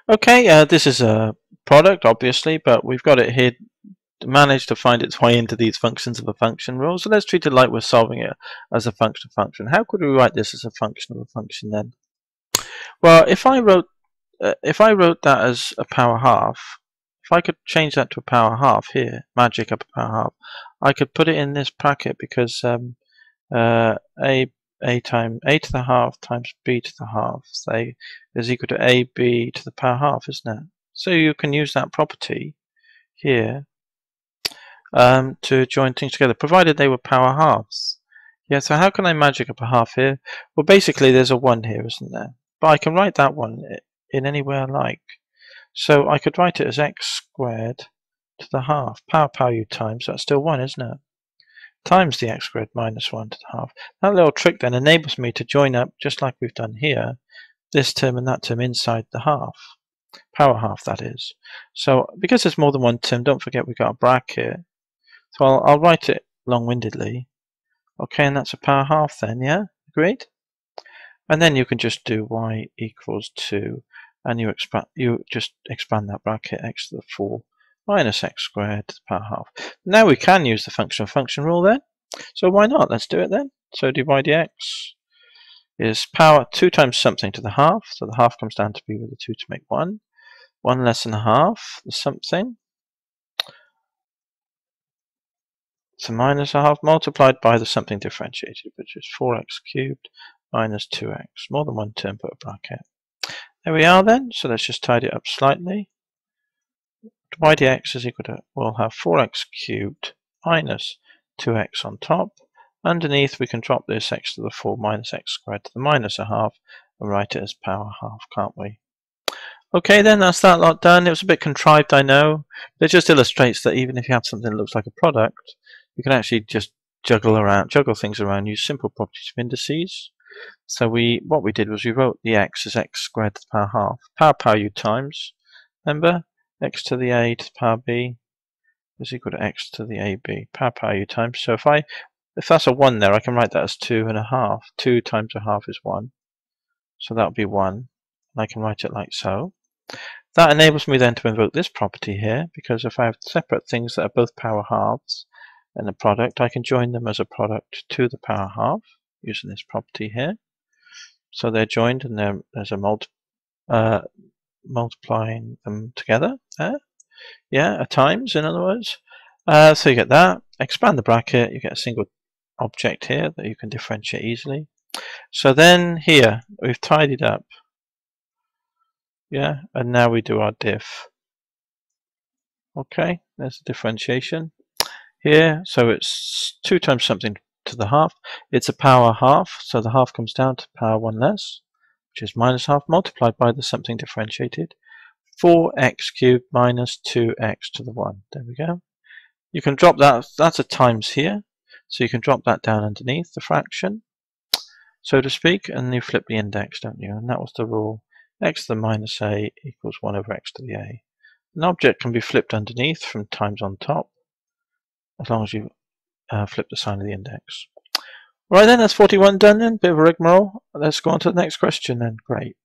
Okay, this is a product, obviously, but we've got it here to manage to find its way into these functions of a function rule. So let's treat it like we're solving it as a function of function. How could we write this as a function of a function then? Well, if I wrote that as a power half, if I could change that to a power half here, magic up a power half, I could put it in this bracket because a to the half times b to the half, say, is equal to ab to the power half, isn't it? So you can use that property here to join things together, provided they were power halves. Yeah, so how can I magic up a half here? Well, basically there's a 1 here, isn't there? But I can write that one in any way I like. So I could write it as x squared to the half, power u times, that's still 1, isn't it? Times the x squared minus 1 to the half. That little trick then enables me to join up, just like we've done here, this term and that term inside the half. Power half, that is. So because there's more than one term, don't forget we've got a bracket. So I'll write it long-windedly. Okay, and that's a power half then, yeah? Agreed? And then you can just do y equals 2, and you just expand that bracket, x to the 4 minus x squared to the power half. Now we can use the function of function rule then. So why not? Let's do it then. So dy dx is power 2 times something to the half. So the half comes down to be with the 2 to make 1. 1 less than a half, the something. So minus a half multiplied by the something differentiated, which is 4x cubed minus 2x. More than one term, put a bracket. There we are then. So let's just tidy it up slightly. Y dx is equal to, we'll have 4x cubed minus 2x on top. Underneath we can drop this x to the 4 minus x squared to the minus a half and write it as power half, can't we? Okay then, that's that lot done. It was a bit contrived, I know. But it just illustrates that even if you have something that looks like a product, you can actually just juggle things around, use simple properties of indices. So what we did was we wrote the x as x squared to the power half, power u times. Remember, x to the a to the power b is equal to x to the ab, power u times. So if that's a 1 there, I can write that as 2.5. 2 times a half is 1. So that would be 1. And I can write it like so. That enables me then to invoke this property here, because if I have separate things that are both power halves in a product, I can join them as a product to the power half using this property here. So they're joined and there's a multiplying them together there. Yeah, a times in other words. So you get that. Expand the bracket, you get a single object here that you can differentiate easily. So then here we've tidied up. Yeah, and now we do our diff. Okay, there's the differentiation here. So it's 2 times something to the half. It's a power half, so the half comes down to power 1 less, which is minus half multiplied by the something differentiated. 4x cubed minus 2x to the 1. There we go. You can drop that, that's a times here, so you can drop that down underneath the fraction, so to speak, and you flip the index, don't you? And that was the rule. X to the minus a equals 1 over x to the a. An object can be flipped underneath from times on top, as long as you flip the sign of the index. Right then, that's 41 done then. Bit of a rigmarole. Let's go on to the next question then. Great.